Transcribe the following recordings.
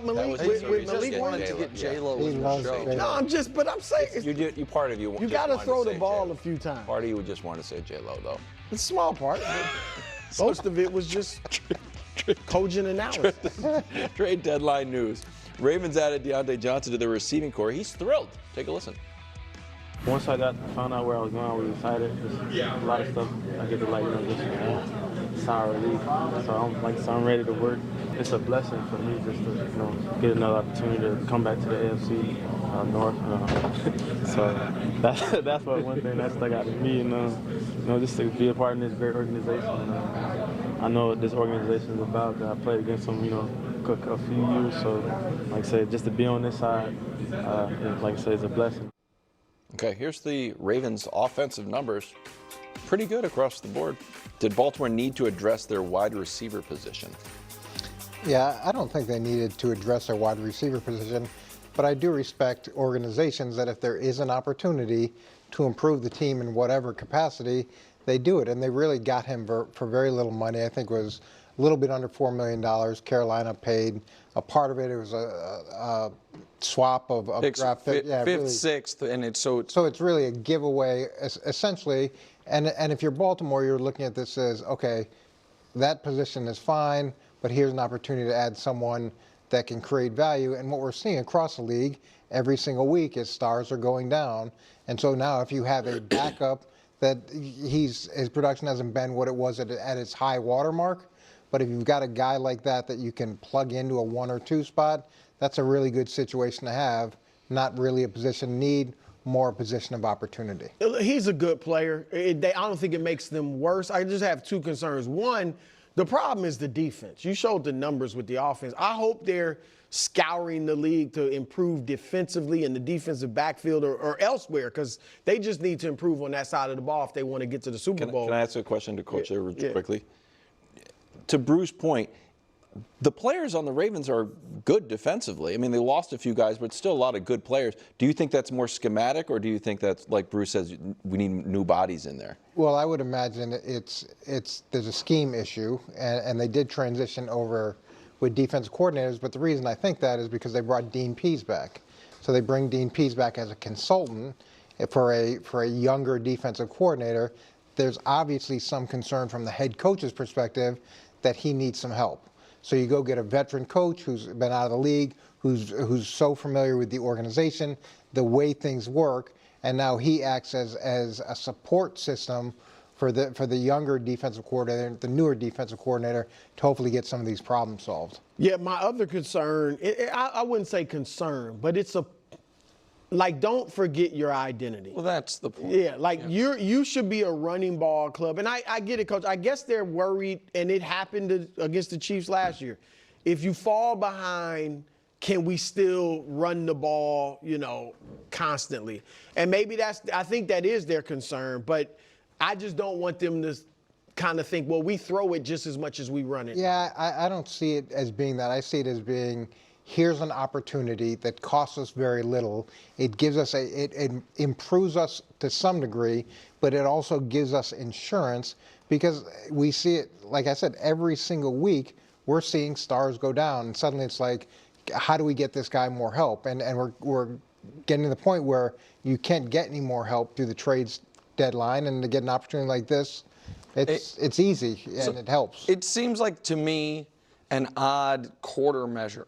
Malik, With Malik wanted to get J-Lo He in the loves show. J-Lo. No, I'm saying, You part of you. you just got to wanted throw say the ball J-Lo. a few times. Part of you would just want to say J-Lo, though. It's a small part. Most of it was just cogent analysis. Trade deadline news. Ravens added Deontae Johnson to their receiving core. He's thrilled. Take a listen. Once I found out where I was going, I was excited. Just a lot of stuff I get to just sour relief. So I'm ready to work. It's a blessing for me just to get another opportunity to come back to the AFC North. So that's one thing that stuck out to me. Just to be a part of this great organization. I know what this organization is about. I played against them, a few years. So, like I said, just to be on this side, like I said, it's a blessing. Okay, here's the Ravens' offensive numbers. Pretty good across the board. Did Baltimore need to address their wide receiver position? Yeah, I don't think they needed to address their wide receiver position, but I do respect organizations that if there is an opportunity to improve the team in whatever capacity, they do it. And they really got him for very little money. I think it was a little bit under $4 million. Carolina paid a part of it. It was a swap of draft pick. Fifth, really, sixth, and so it's really a giveaway essentially. And if you're Baltimore, you're looking at this as, okay, that position is fine, but here's an opportunity to add someone that can create value. And what we're seeing across the league every single week is stars are going down. And so now if you have a backup that his production hasn't been what it was at its high water mark, but if you've got a guy like that you can plug into a 1 or 2 spot, that's a really good situation to have. Not really a position need, more a position of opportunity. He's a good player. I don't think it makes them worse. I just have 2 concerns. One, the problem is the defense. You showed the numbers with the offense. I hope they're scouring the league to improve defensively in the defensive backfield or elsewhere, because they just need to improve on that side of the ball if they want to get to the Super Bowl. Can I ask a question to Coach quickly? To Bruce's point, the players on the Ravens are good defensively. I mean, they lost a few guys, but still a lot of good players. Do you think that's more schematic, or do you think that's, like Bruce says, we need new bodies in there? Well, I would imagine there's a scheme issue, and they did transition over with defensive coordinators, but the reason I think that is because they brought Dean Pease back. So they bring Dean Pease back as a consultant for a younger defensive coordinator. There's obviously some concern from the head coach's perspective that he needs some help. So you go get a veteran coach who's been out of the league, who's so familiar with the organization, the way things work, and now he acts as a support system for the younger defensive coordinator, the newer defensive coordinator, to hopefully get some of these problems solved. Yeah, my other concern, I wouldn't say concern, but it's don't forget your identity. Well, that's the point. Yeah, you should be a running ball club. And I get it, Coach. I guess they're worried, and it happened against the Chiefs last year. If you fall behind, can we still run the ball, constantly? And maybe I think that is their concern, but I just don't want them to kind of think, well, we throw it just as much as we run it. Yeah, I don't see it as being that. I see it as being, here's an opportunity that costs us very little. It gives us it improves us to some degree, but it also gives us insurance, because we see it, like I said, every single week we're seeing stars go down, and suddenly it's like, how do we get this guy more help? And we're getting to the point where you can't get any more help through the trades deadline, and to get an opportunity like this, it's easy and it helps. It seems like to me an odd quarter measure.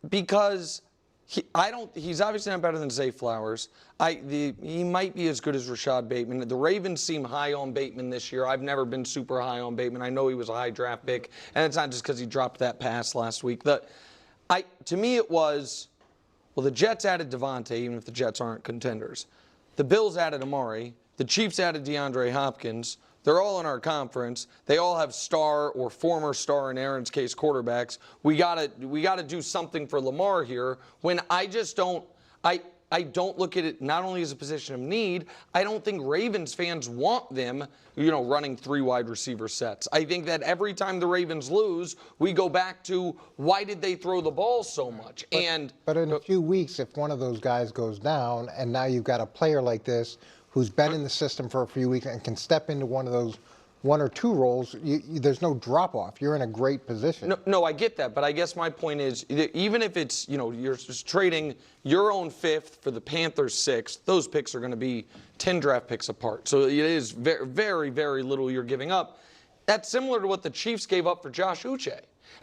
Because he's obviously not better than Zay Flowers. He might be as good as Rashad Bateman. The Ravens seem high on Bateman this year. I've never been super high on Bateman. I know he was a high draft pick, and it's not just because he dropped that pass last week. To me it was, well, the Jets added Devontae, even if the Jets aren't contenders. The Bills added Amari. The Chiefs added DeAndre Hopkins. They're all in our conference. They all have star or former star, in Aaron's case, quarterbacks. We gotta do something for Lamar here. When I just don't, I don't look at it not only as a position of need. I don't think Ravens fans want them, running 3 wide receiver sets. I think that every time the Ravens lose, we go back to, why did they throw the ball so much? But in a few weeks, if one of those guys goes down, and now you've got a player like this who's been in the system for a few weeks and can step into one of those one or two roles, there's no drop off. You're in a great position. No, I get that, but I guess my point is, even if it's, you're just trading your own 5th for the Panthers' 6th, those picks are going to be 10 draft picks apart. So it is very, very, very little you're giving up. That's similar to what the Chiefs gave up for Josh Uche.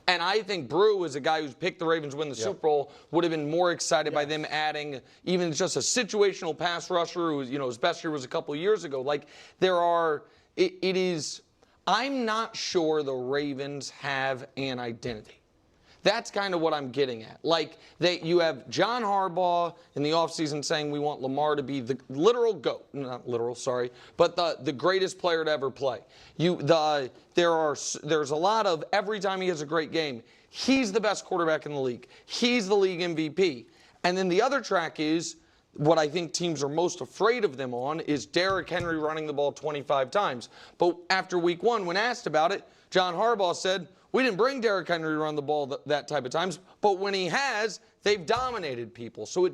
And I think Brew is a guy who's picked the Ravens to win the Super Bowl, would have been more excited by them adding even just a situational pass rusher who, his best year was a couple of years ago. Like, I'm not sure the Ravens have an identity. That's kind of what I'm getting at. Like, you have John Harbaugh in the offseason saying we want Lamar to be the literal GOAT. Not literal, sorry, but the greatest player to ever play. There's a lot of every time he has a great game, he's the best quarterback in the league. He's the league MVP. And then the other track is, what I think teams are most afraid of them on is Derrick Henry running the ball 25 times. But after week 1, when asked about it, John Harbaugh said, we didn't bring Derrick Henry to run the ball that type of times, but when he has, they've dominated people. So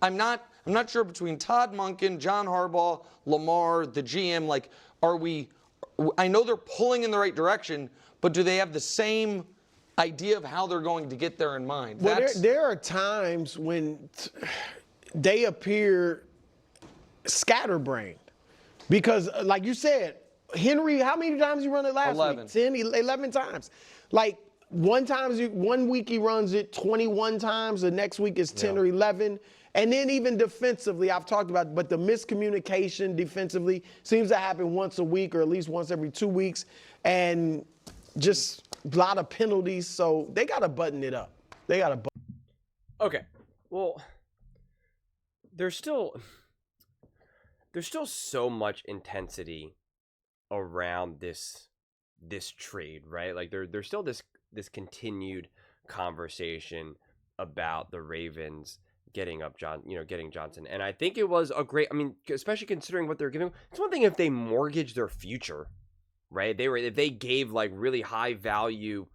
I'm not sure between Todd Monken, John Harbaugh, Lamar, the GM, like, I know they're pulling in the right direction, but do they have the same idea of how they're going to get there in mind? Well, there are times when they appear scatterbrained because, like you said, Henry, how many times you run it last 11. week? 10, 11 times. Like, one week he runs it 21 times, the next week is 10 or 11. And then even defensively, I've talked about, but the miscommunication defensively seems to happen once a week or at least once every 2 weeks. And just a lot of penalties. So they got to button it up. Okay. Well, there's still so much intensity around this trade, right? Like there's still this continued conversation about the Ravens getting Johnson. And I think it was especially considering what they're giving. It's one thing if they mortgage their future, right? If they gave like really high value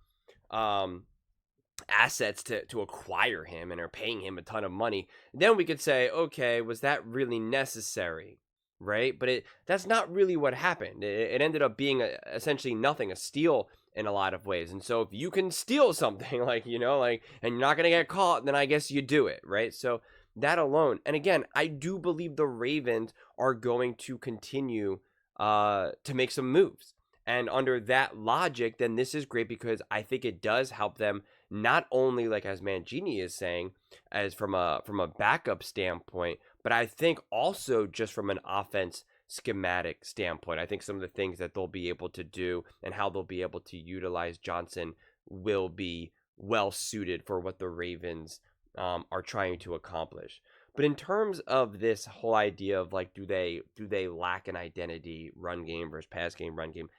assets to acquire him and are paying him a ton of money, then we could say, okay, was that really necessary? Right? But that's not really what happened. It ended up being essentially nothing, a steal in a lot of ways. And so if you can steal something and you're not going to get caught, then I guess you do it, right? So that alone. And again, I do believe the Ravens are going to continue to make some moves. And under that logic, then this is great because I think it does help them not only, like as Mangini is saying, as from a backup standpoint, but I think also just from an offense schematic standpoint. I think some of the things that they'll be able to do and how they'll be able to utilize Johnson will be well suited for what the Ravens are trying to accomplish. But in terms of this whole idea of do they lack an identity, run game versus pass game, run game,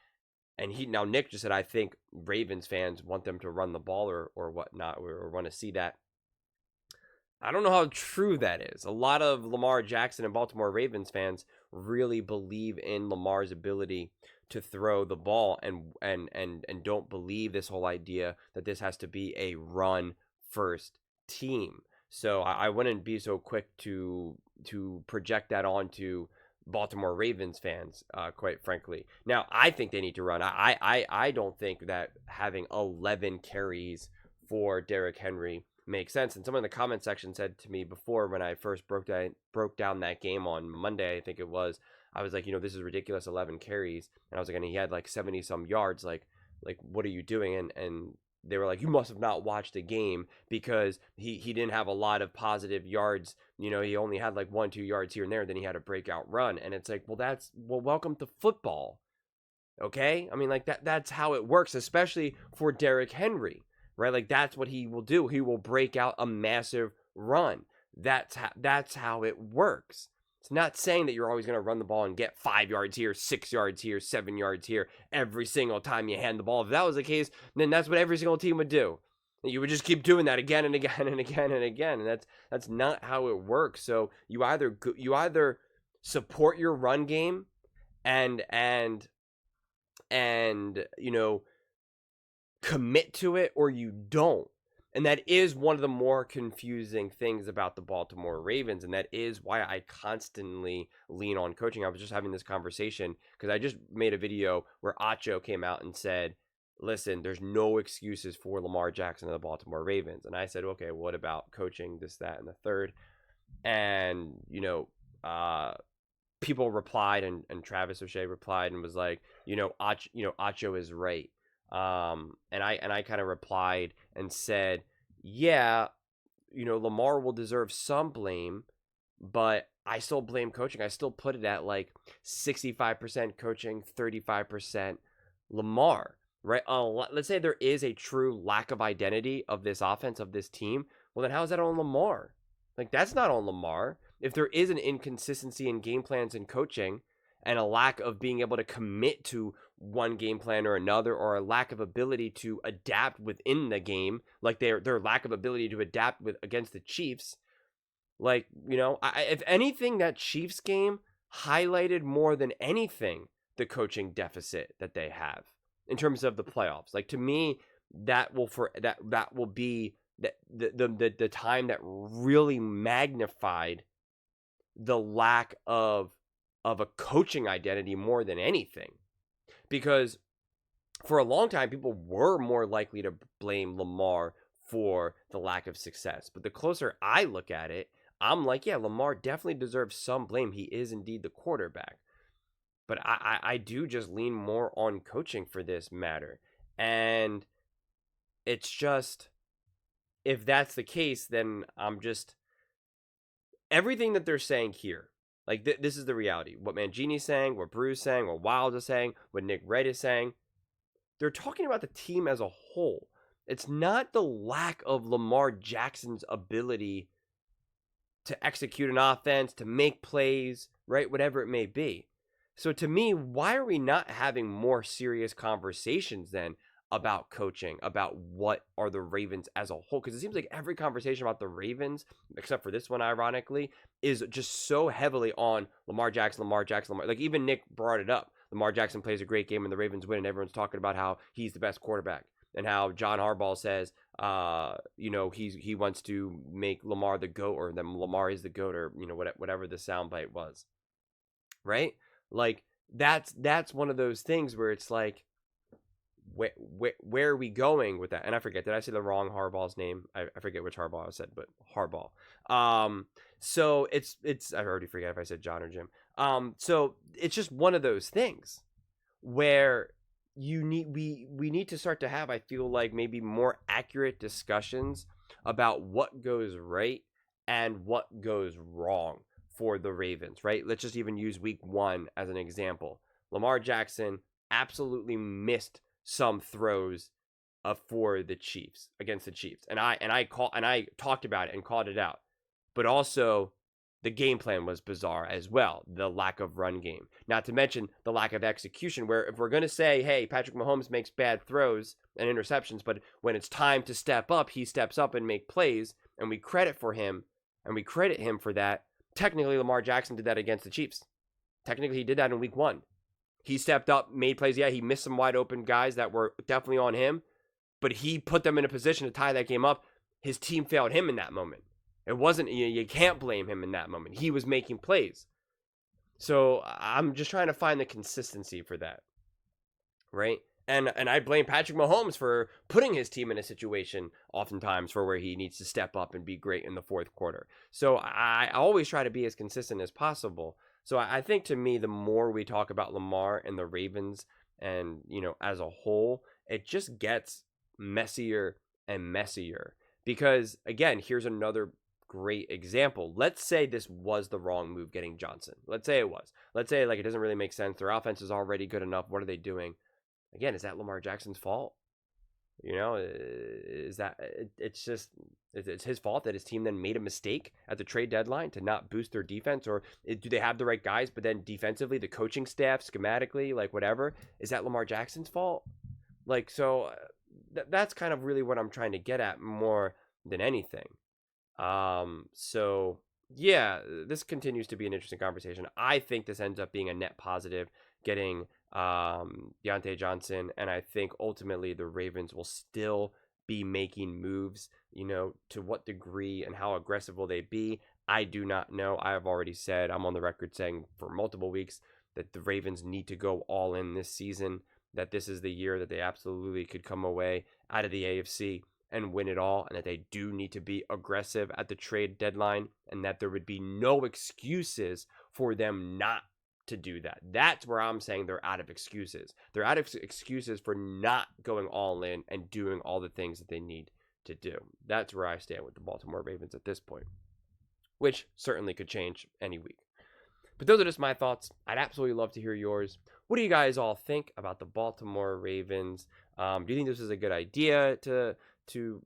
and Nick just said, I think Ravens fans want them to run the ball or whatnot, or want to see that. I don't know how true that is. A lot of Lamar Jackson and Baltimore Ravens fans really believe in Lamar's ability to throw the ball and don't believe this whole idea that this has to be a run first team. So I wouldn't be so quick to project that onto Baltimore Ravens fans, quite frankly. Now, I think they need to run. I don't think that having 11 carries for Derrick Henry makes sense. And someone in the comment section said to me before, when I first broke down that game on Monday, I think it was, I was like, this is ridiculous, 11 carries. And I was like, and he had 70 some yards. Like what are you doing? And they were like, you must have not watched the game because he didn't have a lot of positive yards. He only had 1-2 yards here and there. Then he had a breakout run. And it's like, well, welcome to football. Okay. I mean, that's how it works, especially for Derrick Henry. Right, that's what he will do. He will break out a massive run. That's how it works. It's not saying that you're always going to run the ball and get 5 yards here, 6 yards here, 7 yards here every single time you hand the ball. If that was the case, then that's what every single team would do. You would just keep doing that again and again and again and again, and that's not how it works. So you either support your run game and commit to it, or you don't. And that is one of the more confusing things about the Baltimore Ravens. And that is why I constantly lean on coaching. I was just having this conversation because I just made a video where Acho came out and said, listen, there's no excuses for Lamar Jackson and the Baltimore Ravens. And I said, okay, what about coaching, this, that, and the third? And, people replied, and Travis O'Shea replied and was like, Acho is right. And I kind of replied and said, yeah, Lamar will deserve some blame, but I still blame coaching. I still put it at like 65% coaching, 35% Lamar, right? Let's say there is a true lack of identity of this offense, of this team. Well, then how's that on Lamar? Like, that's not on Lamar. If there is an inconsistency in game plans and coaching and a lack of being able to commit to one game plan or another, or a lack of ability to adapt within the game, like their lack of ability to adapt against the Chiefs, like, if anything, that Chiefs game highlighted more than anything the coaching deficit that they have in terms of the playoffs. Like, to me, that will be the time that really magnified the lack of a coaching identity more than anything. Because for a long time, people were more likely to blame Lamar for the lack of success. But the closer I look at it, I'm like, yeah, Lamar definitely deserves some blame. He is indeed the quarterback. But I do just lean more on coaching for this matter. And it's just, if that's the case, then I'm just, everything that they're saying here, like, this is the reality. What Mangini's saying, what Bruce saying, what Wild is saying, what Nick Wright is saying, they're talking about the team as a whole. It's not the lack of Lamar Jackson's ability to execute an offense, to make plays, right? Whatever it may be. So to me, why are we not having more serious conversations then about coaching, about what are the Ravens as a whole? Because it seems like every conversation about the Ravens, except for this one, ironically, is just so heavily on Lamar Jackson. Like, even Nick brought it up. Lamar Jackson plays a great game and the Ravens win, and everyone's talking about how he's the best quarterback, and how John Harbaugh says, he wants to make Lamar the GOAT, or that Lamar is the GOAT, or whatever the soundbite was, right? Like, that's one of those things where it's like, where are we going with that? And I forget, did I say the wrong Harbaugh's name? I forget which Harbaugh I said, but Harbaugh. So it's I already forget if I said John or Jim. So it's just one of those things where we need to start to have, I feel like, maybe more accurate discussions about what goes right and what goes wrong for the Ravens, right? Let's just even use week 1 as an example. Lamar Jackson absolutely missed some throws for the Chiefs, against the Chiefs. And I talked about it and called it out. But also, the game plan was bizarre as well. The lack of run game. Not to mention the lack of execution, where if we're going to say, hey, Patrick Mahomes makes bad throws and interceptions, but when it's time to step up, he steps up and make plays, and we credit him for that. Technically, Lamar Jackson did that against the Chiefs. Technically, he did that in week 1. He stepped up, made plays. Yeah, he missed some wide open guys that were definitely on him, but he put them in a position to tie that game up. His team failed him in that moment. It wasn't, you can't blame him in that moment. He was making plays. So I'm just trying to find the consistency for that, right? And I blame Patrick Mahomes for putting his team in a situation oftentimes for where he needs to step up and be great in the fourth quarter. So I always try to be as consistent as possible. So I think, to me, the more we talk about Lamar and the Ravens and, as a whole, it just gets messier and messier. Because, again, here's another great example. Let's say this was the wrong move, getting Johnson. Let's say it was. Let's say, like, it doesn't really make sense. Their offense is already good enough. What are they doing? Again, is that Lamar Jackson's fault? Is that, it's his fault that his team then made a mistake at the trade deadline to not boost their defense? Or do they have the right guys, but then defensively, the coaching staff, schematically, like, whatever, is that Lamar Jackson's fault? Like, so that's kind of really what I'm trying to get at more than anything. So yeah, this continues to be an interesting conversation. I think this ends up being a net positive, getting Deontae Johnson, and I think ultimately the Ravens will still be making moves? To what degree and how aggressive will they be? I do not know. I have already said, I'm on the record saying for multiple weeks that the Ravens need to go all in this season, that this is the year that they absolutely could come away out of the AFC and win it all, and that they do need to be aggressive at the trade deadline, and that there would be no excuses for them not to do that. That's where I'm saying they're out of excuses. They're out of excuses for not going all in and doing all the things that they need to do. That's where I stand with the Baltimore Ravens at this point, which certainly could change any week. But those are just my thoughts. I'd absolutely love to hear yours. What do you guys all think about the Baltimore Ravens? Do you think this is a good idea to do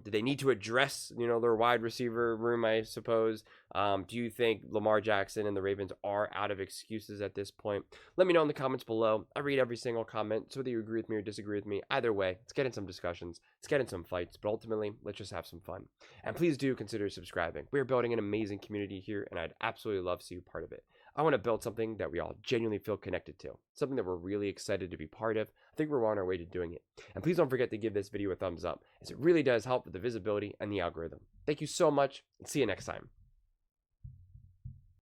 they need to address, their wide receiver room, I suppose? Do you think Lamar Jackson and the Ravens are out of excuses at this point? Let me know in the comments below. I read every single comment, so whether you agree with me or disagree with me, either way, let's get in some discussions, let's get in some fights, but ultimately, let's just have some fun. And please do consider subscribing. We're building an amazing community here, and I'd absolutely love to see you part of it. I want to build something that we all genuinely feel connected to, something that we're really excited to be part of. I think we're on our way to doing it. And please don't forget to give this video a thumbs up, as it really does help with the visibility and the algorithm. Thank you so much, and see you next time.